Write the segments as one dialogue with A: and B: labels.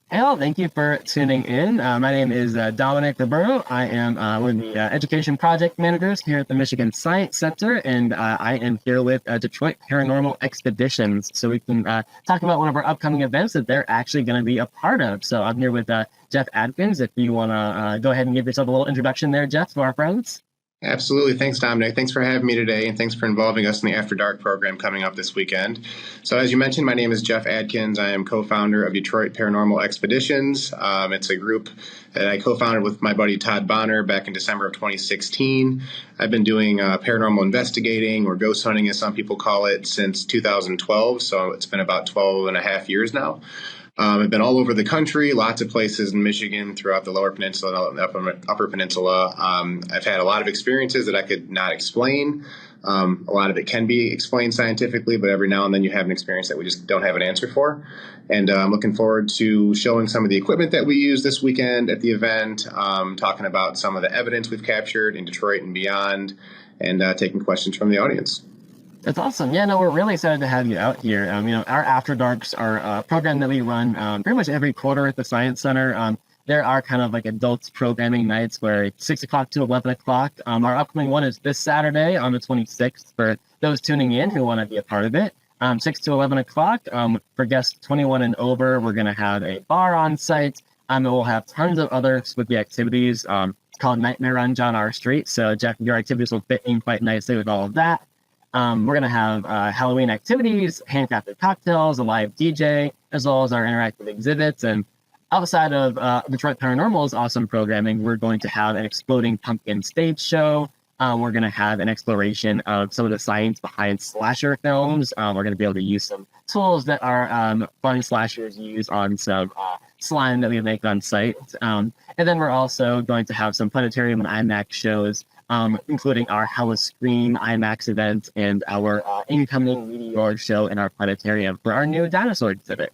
A: Hello, thank you for tuning in. My name is Dominic Roberto. I am one of the education project managers here at the Michigan Science Center, and I am here with Detroit Paranormal Expeditions. So we can talk about one of our upcoming events that they're actually going to be a part of. So I'm here with Jeff Adkins. If you want to go ahead and give yourself a little introduction there, Jeff, to our friends.
B: Absolutely. Thanks, Dominic. Thanks for having me today, and thanks for involving us in the After Dark program coming up this weekend. So, as you mentioned, my name is Jeff Adkins. I am co-founder of Detroit Paranormal Expeditions. It's a group that I co-founded with my buddy Todd Bonner back in December of 2016. I've been doing paranormal investigating, or ghost hunting as some people call it, since 2012. So it's been about 12 and a half years now. I've been all over the country, lots of places in Michigan, throughout the Lower Peninsula and the Upper Peninsula. I've had a lot of experiences that I could not explain. A lot of it can be explained scientifically, but every now and then you have an experience that we just don't have an answer for. And I'm looking forward to showing some of the equipment that we use this weekend at the event, talking about some of the evidence we've captured in Detroit and beyond, and taking questions from the audience.
A: That's awesome. Yeah, no, we're really excited to have you out here. Our After Darks are a program that we run pretty much every quarter at the Science Center. There are kind of like adults programming nights where it's 6 o'clock to 11 o'clock. Our upcoming one is this Saturday on the 26th for those tuning in who want to be a part of it. 6 to 11 o'clock. For guests 21 and over, we're going to have a bar on site. And we'll have tons of other spooky activities. It's called Nightmare on John R. Street. So, Jeff, your activities will fit in quite nicely with all of that. We're going to have Halloween activities, handcrafted cocktails, a live DJ, as well as our interactive exhibits. And outside of Detroit Paranormal's awesome programming, we're going to have an exploding pumpkin stage show. We're going to have an exploration of some of the science behind slasher films. We're going to be able to use some tools that our fun slashers use on some slime that we make on site. And then we're also going to have some planetarium and IMAX shows, including our Hella Scream IMAX event and our incoming meteor show in our planetarium for our new dinosaur exhibit.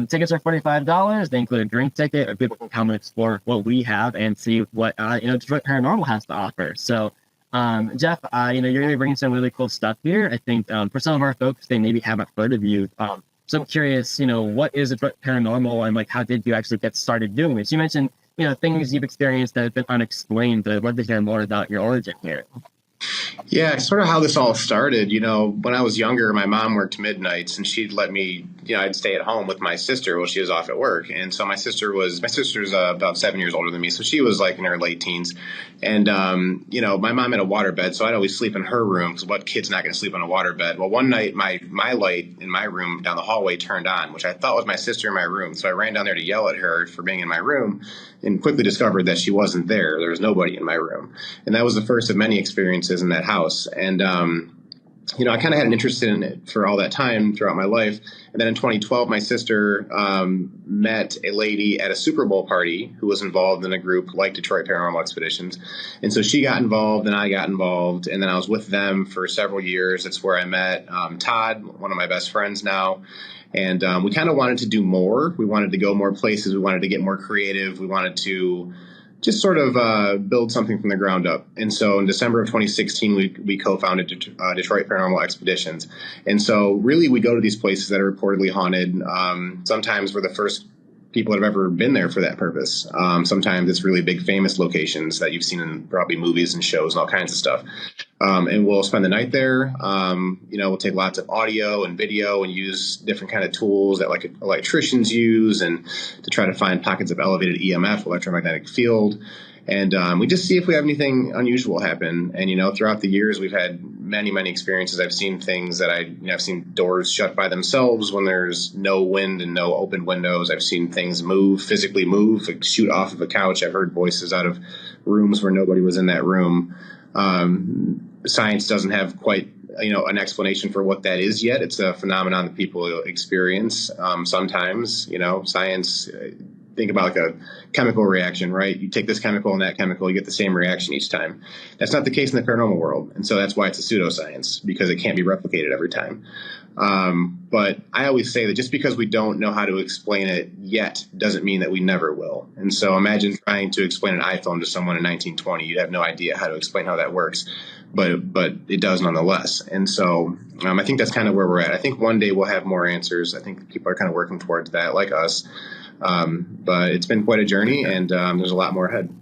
A: Tickets are $45. They include a drink ticket, or people can come and explore what we have and see what Detroit Paranormal has to offer. So, Jeff, you're going to be bringing some really cool stuff here. I think for some of our folks, they maybe haven't heard of you. So I'm curious, what is Detroit Paranormal, and like how did you actually get started doing this? You mentioned things you've experienced that have been unexplained, but I'd love to hear more about your origin here.
B: Yeah, sort of how this all started. When I was younger, my mom worked midnights, and she'd let me, I'd stay at home with my sister while she was off at work. And so my sister's about 7 years older than me, so she was like in her late teens. And my mom had a waterbed, so I'd always sleep in her room, because what kid's not going to sleep on a waterbed? Well, one night my light in my room down the hallway turned on, which I thought was my sister in my room. So I ran down there to yell at her for being in my room, and quickly discovered that she wasn't there. There was nobody in my room, and that was the first of many experiences in that house. And I kind of had an interest in it for all that time throughout my life. And then in 2012, my sister met a lady at a Super Bowl party who was involved in a group like Detroit Paranormal Expeditions. And so she got involved and I got involved. And then I was with them for several years. That's where I met Todd, one of my best friends now. And we kind of wanted to do more. We wanted to go more places. We wanted to get more creative. We wanted to just sort of build something from the ground up. And so in December of 2016, we co-founded Detroit Paranormal Expeditions. And so really we go to these places that are reportedly haunted. Sometimes we're the first people that have ever been there for that purpose. Sometimes it's really big famous locations that you've seen in probably movies and shows and all kinds of stuff. And we'll spend the night there. We'll take lots of audio and video and use different kind of tools that like electricians use, and to try to find pockets of elevated EMF, electromagnetic field. And we just see if we have anything unusual happen. And, throughout the years, we've had many, many experiences. I've seen things that I've seen doors shut by themselves when there's no wind and no open windows. I've seen things physically move, like shoot off of a couch. I've heard voices out of rooms where nobody was in that room. Science doesn't have quite, an explanation for what that is yet. It's a phenomenon that people experience. Sometimes, science, think about like a chemical reaction, right? You take this chemical and that chemical, you get the same reaction each time. That's not the case in the paranormal world. And so that's why it's a pseudoscience, because it can't be replicated every time. But I always say that just because we don't know how to explain it yet doesn't mean that we never will. And so imagine trying to explain an iPhone to someone in 1920. You'd have no idea how to explain how that works, but it does nonetheless. And so I think that's kind of where we're at. I think one day we'll have more answers. I think people are kind of working towards that, like us. But it's been quite a journey, and there's a lot more ahead.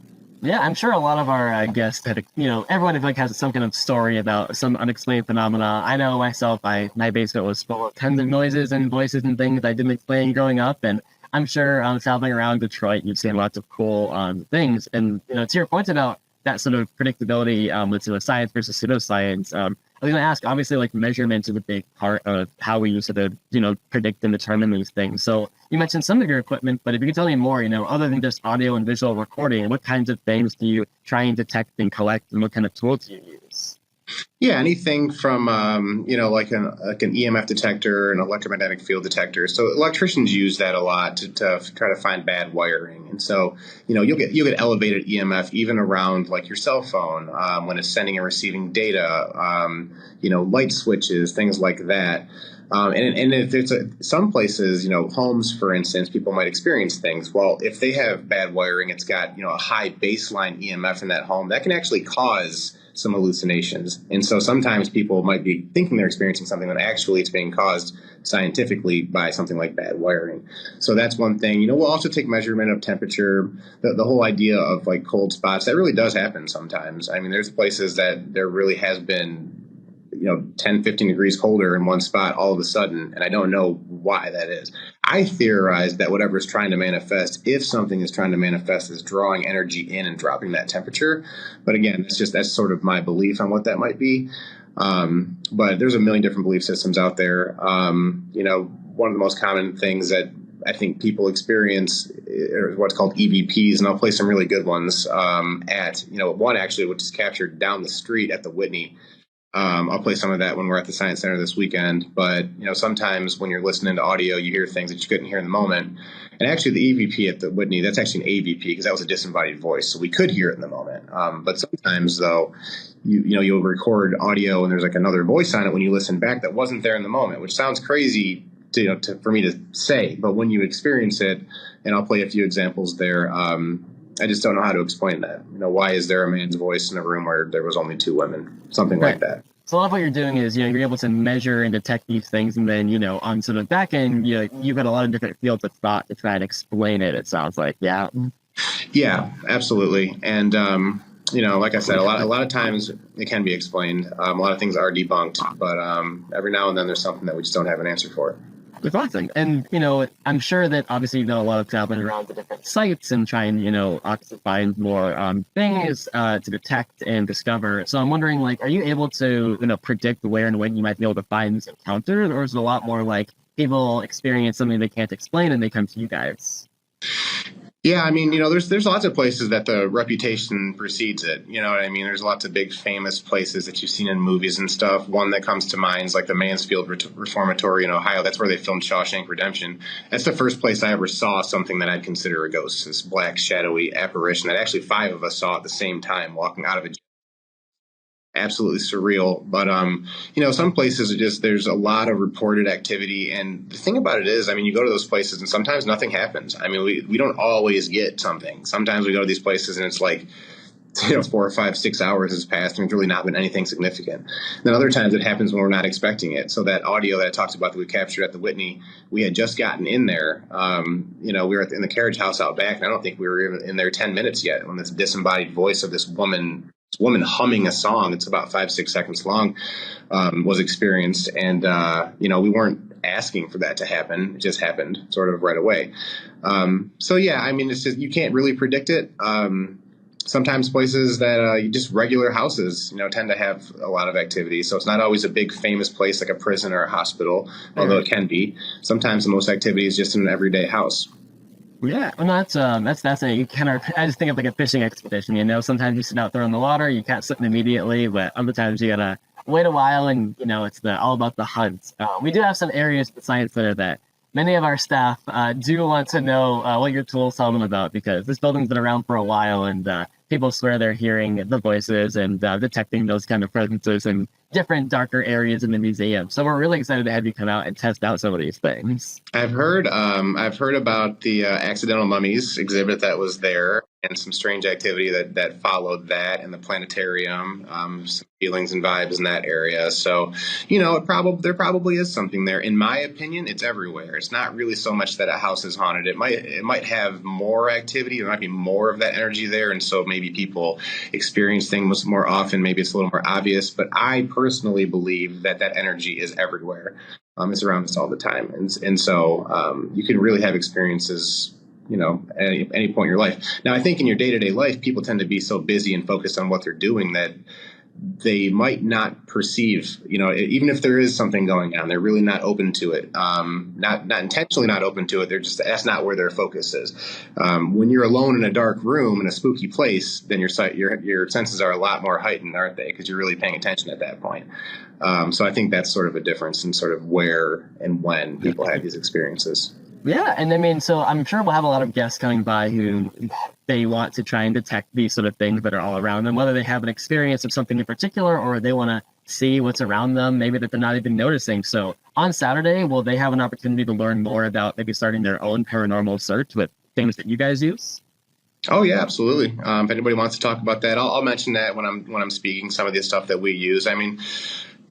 A: Yeah, I'm sure a lot of our guests had, everyone like has some kind of story about some unexplained phenomena. I know myself, my basement was full of tons of noises and voices and things I didn't explain growing up, and I'm sure traveling around Detroit, you've seen lots of cool things. And to your point about that sort of predictability with sort of science versus pseudoscience, I was going to ask. Obviously, like measurements is a big part of how we sort of predict and determine these things. So you mentioned some of your equipment, but if you could tell me more, other than just audio and visual recording, what kinds of things do you try and detect and collect, and what kind of tools do you use?
B: Yeah, anything from like an EMF detector, an electromagnetic field detector. So electricians use that a lot to try to find bad wiring, and so you'll get elevated EMF even around like your cell phone when it's sending and receiving data. Light switches, things like that. And if there's some places, homes, for instance, people might experience things. Well, if they have bad wiring, it's got a high baseline EMF in that home that can actually cause some hallucinations. And so sometimes people might be thinking they're experiencing something when actually it's being caused scientifically by something like bad wiring. So that's one thing. We'll also take measurement of temperature. The whole idea of like cold spots, that really does happen sometimes. I mean, there's places that there really has been 10, 15 degrees colder in one spot all of a sudden, and I don't know why that is. I theorize that whatever is trying to manifest, if something is trying to manifest, is drawing energy in and dropping that temperature. But again, that's sort of my belief on what that might be. But there's a million different belief systems out there. One of the most common things that I think people experience are what's called EVPs, and I'll play some really good ones at one actually, which is captured down the street at the Whitney. I'll play some of that when we're at the Science Center this weekend. But, sometimes when you're listening to audio, you hear things that you couldn't hear in the moment. And actually, the EVP at the Whitney, that's actually an AVP because that was a disembodied voice. So we could hear it in the moment. But sometimes, though, you'll record audio and there's like another voice on it when you listen back that wasn't there in the moment, which sounds crazy for me to say. But when you experience it, and I'll play a few examples there, I just don't know how to explain that. Why is there a man's voice in a room where there was only two women? Something like that.
A: So a lot of what you're doing is, you're able to measure and detect these things, and then, on sort of back end, you've got a lot of different fields of thought to try and explain it. It sounds like, yeah.
B: Yeah, absolutely. And like I said, a lot of times it can be explained. A lot of things are debunked, but every now and then there's something that we just don't have an answer for.
A: It's awesome. And, I'm sure that obviously you've done a lot of traveling around the different sites and trying, obviously find more things to detect and discover. So I'm wondering, like, are you able to, predict where and when you might be able to find these encounters? Or is it a lot more like people experience something they can't explain and they come to you guys?
B: Yeah, I mean, there's lots of places that the reputation precedes it. You know what I mean? There's lots of big famous places that you've seen in movies and stuff. One that comes to mind is like the Mansfield Reformatory in Ohio. That's where they filmed Shawshank Redemption. That's the first place I ever saw something that I'd consider a ghost, this black, shadowy apparition that actually 5 of us saw at the same time walking out of a absolutely surreal. But some places are just, there's a lot of reported activity, and the thing about it is, I mean, you go to those places and sometimes nothing happens. I mean, we don't always get something. Sometimes we go to these places and it's like 4 or 5, 6 hours has passed and there's really not been anything significant. And then other times it happens when we're not expecting it. So that audio that I talked about that we captured at the Whitney, we had just gotten in there. We were in the carriage house out back, and I don't think we were even in there 10 minutes yet when this disembodied voice of this woman humming a song, it's about 5-6 seconds long, was experienced. And we weren't asking for that to happen. It just happened sort of right away. So yeah, I mean, it's just, you can't really predict it. Sometimes places that just regular houses, tend to have a lot of activity. So it's not always a big famous place like a prison or a hospital, although it can be. Sometimes the most activity is just in an everyday house.
A: Yeah, well, that's fascinating. You kind of, I just think of like a fishing expedition. Sometimes you sit out there in the water, you catch something immediately, but other times you gotta wait a while, and it's all about the hunt. We do have some areas at the Science Center that many of our staff do want to know what your tools tell them about, because this building's been around for a while, and people swear they're hearing the voices and detecting those kind of presences and different darker areas in the museum. So we're really excited to have you come out and test out some of these things.
B: I've heard about the accidental mummies exhibit that was there, and some strange activity that followed that, and the planetarium, some feelings and vibes in that area. So, there probably is something there. In my opinion, it's everywhere. It's not really so much that a house is haunted. It might have more activity. There might be more of that energy there, and so maybe people experience things more often. Maybe it's a little more obvious. But I personally believe that energy is everywhere. It's around us all the time, and so you can really have experiences, at any point in your life. Now, I think in your day-to-day life, people tend to be so busy and focused on what they're doing that they might not perceive, even if there is something going on, they're really not open to it. Not intentionally not open to it. That's not where their focus is. When you're alone in a dark room in a spooky place, then your senses are a lot more heightened, aren't they? Because you're really paying attention at that point. So I think that's sort of a difference in sort of where and when people have these experiences.
A: Yeah, and I mean, so I'm sure we'll have a lot of guests coming by who they want to try and detect these sort of things that are all around them, whether they have an experience of something in particular or they want to see what's around them, maybe that they're not even noticing. So on Saturday, will they have an opportunity to learn more about maybe starting their own paranormal search with things that you guys use?
B: Oh yeah, absolutely. If anybody wants to talk about that, I'll mention that when I'm speaking. Some of the stuff that we use. I mean,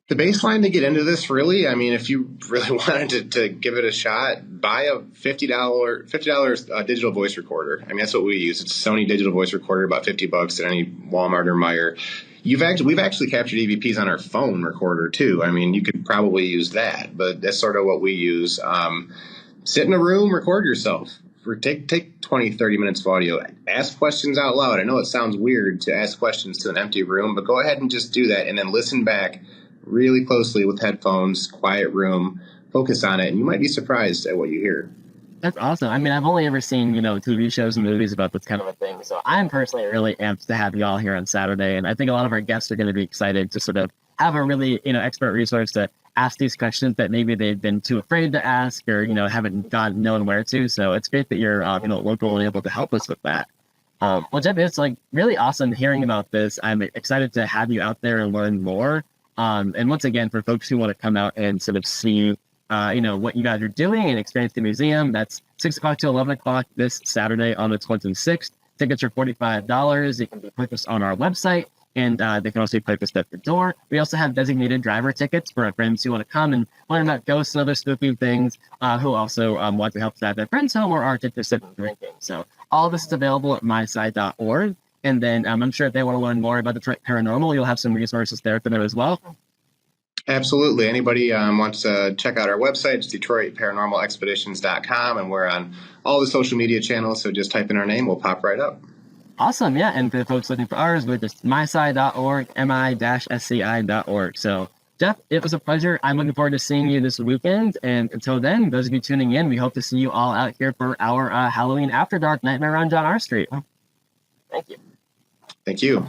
B: the baseline to get into this, really, I mean, if you really wanted to give it a shot, buy a $50 digital voice recorder. I mean, that's what we use. It's a Sony digital voice recorder, about $50 at any Walmart or Meijer. We've actually captured EVPs on our phone recorder too. I mean, you could probably use that, but that's sort of what we use. Sit in a room, record yourself. Take 20, 30 minutes of audio. Ask questions out loud. I know it sounds weird to ask questions to an empty room, but go ahead and just do that, and then listen back really closely with headphones, quiet room, focus on it, and you might be surprised at what you hear.
A: That's awesome. I mean, I've only ever seen, TV shows and movies about this kind of a thing. So I'm personally really amped to have you all here on Saturday. And I think a lot of our guests are going to be excited to sort of have a really, expert resource to ask these questions that maybe they've been too afraid to ask or, haven't known where to. So it's great that you're, local and able to help us with that. Well, Jeff, it's like really awesome hearing about this. I'm excited to have you out there and learn more. And once again, for folks who want to come out and sort of see, what you guys are doing and experience the museum, that's 6 o'clock to 11 o'clock this Saturday on the 26th. Tickets are $45. They can be purchased on our website, and they can also be purchased at the door. We also have designated driver tickets for our friends who want to come and learn about ghosts and other spooky things, who also want to help drive their friends home or aren't interested in drinking. So all this is available at Mi-Sci.org. And then I'm sure if they want to learn more about Detroit Paranormal, you'll have some resources there for them as well.
B: Absolutely. Anybody wants to check out our website, it's DetroitParanormalExpeditions.com, and we're on all the social media channels, so just type in our name, we'll pop right up.
A: Awesome, yeah. And for the folks looking for ours, we're just Mi-Sci.org, mi-sci.org. So, Jeff, it was a pleasure. I'm looking forward to seeing you this weekend. And until then, those of you tuning in, we hope to see you all out here for our Halloween After Dark Nightmare on John R. Street. Thank you.
B: Thank you.